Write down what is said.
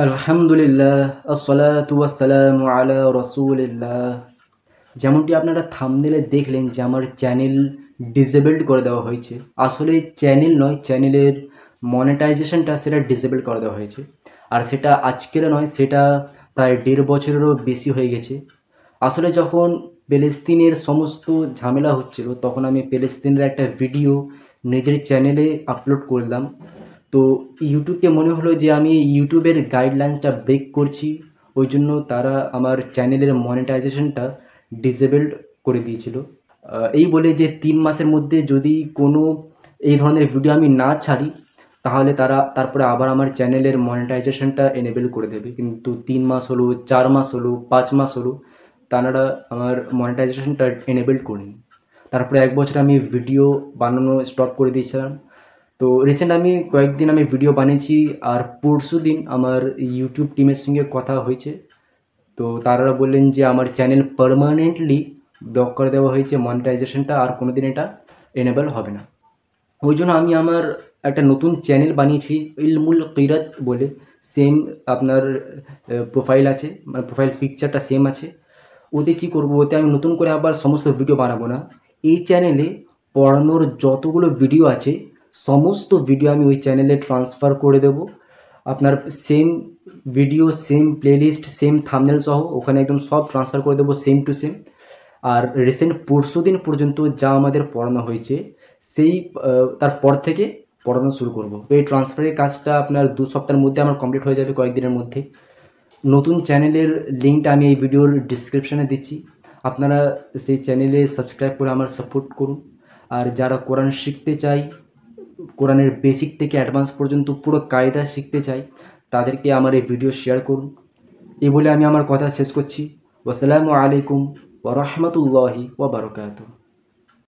আলহামদুলিল্লাহ আসসালাতু ওয়াসসালামু আলা রাসূলিল্লাহ। যেমনটি আপনারা থাম্বনেইলে দেখলেন যে আমার চ্যানেল ডিসেবলড করে দেওয়া হয়েছে। আসলে চ্যানেল নয়, চ্যানেলের মনেটাইজেশনটা সেটা ডিসেবল করে দেওয়া হয়েছে। আর সেটা আজকের নয়, সেটা প্রায় ১.৫ বছরেরও বেশি হয়ে গেছে। আসলে যখন পেলেস্তিনের সমস্ত ঝামেলা হচ্ছিল তখন আমি পেলেস্তিনের একটা ভিডিও নিজের চ্যানেলে আপলোড করলাম। তো ইউটিউবকে মনে হলো যে আমি ইউটিউবের গাইডলাইন্সটা ব্রেক করছি, ওই জন্য তারা আমার চ্যানেলের মনেটাইজেশনটা ডিসেবলড করে দিয়েছিল। এই বলে যে ৩ মাসের মধ্যে যদি কোনো এই ধরনের ভিডিও আমি না ছাড়ি তাহলে তারা তারপরে আবার আমার চ্যানেলের মনেটাইজেশনটা এনেবল করে দেবে। কিন্তু ৩ মাস হলো, ৪ মাস হলো, ৫ মাস হলো, তারা আমার মনেটাইজেশনটা এনেবল করেনি। তারপরে ১ বছর আমি ভিডিও বানানো স্টপ করে দিয়েছিলাম। তো রিসেন্ট আমি কয়েকদিন ভিডিও বানিয়েছি, আর পরশুদিন আমার ইউটিউব টিমের সঙ্গে কথা হয়েছে। তো তারা বললেন যে আমার চ্যানেল পার্মানেন্টলি ব্লক করে দেওয়া হয়েছে, মনিটাইজেশনটা আর কোনো দিন এটা এনেবল হবে না। ওই জন্য আমি আমার একটা নতুন চ্যানেল বানিয়েছি ইলমুল কিরাত বলে। সেম আপনার প্রোফাইল আছে, মানে প্রোফাইল পিকচারটা সেম আছে। ওতে কী করবো, ওতে আমি নতুন করে আবার সমস্ত ভিডিও বানাবো না। এই চ্যানেলে পড়ানোর যতগুলো ভিডিও আছে সমস্ত ভিডিও আমি ওই চ্যানেলে ট্রান্সফার করে দেবো। আপনার same video, same playlist, same thumbnail সহ ওখানে একদম সব ট্রান্সফার করে দেবো সেম টু সেম। আর রিসেন্ট পরশুদিন পর্যন্ত যা আমাদের পড়ানো হয়েছে সেই তারপর থেকে পড়ানো শুরু করব। তো এই ট্রান্সফারের কাজটা আপনার ২ সপ্তাহের মধ্যে আমার কমপ্লিট হয়ে যাবে, কয়েকদিনের মধ্যে। নতুন চ্যানেলের লিঙ্কটা আমি এই ভিডিওর ডিসক্রিপশানে দিচ্ছি, আপনারা সেই চ্যানেলে সাবস্ক্রাইব করে আমার সাপোর্ট করুন। আর যারা কোরআন শিখতে চায়, কোরআনের বেসিক থেকে অ্যাডভান্স পর্যন্ত পুরো কায়দা শিখতে চায়, তাদেরকে আমার এই ভিডিও শেয়ার করুন। এই বলে আমি আমার কথা শেষ করছি। আসসালামু আলাইকুম ওয়া রাহমাতুল্লাহি ওয়া বারাকাতুহু।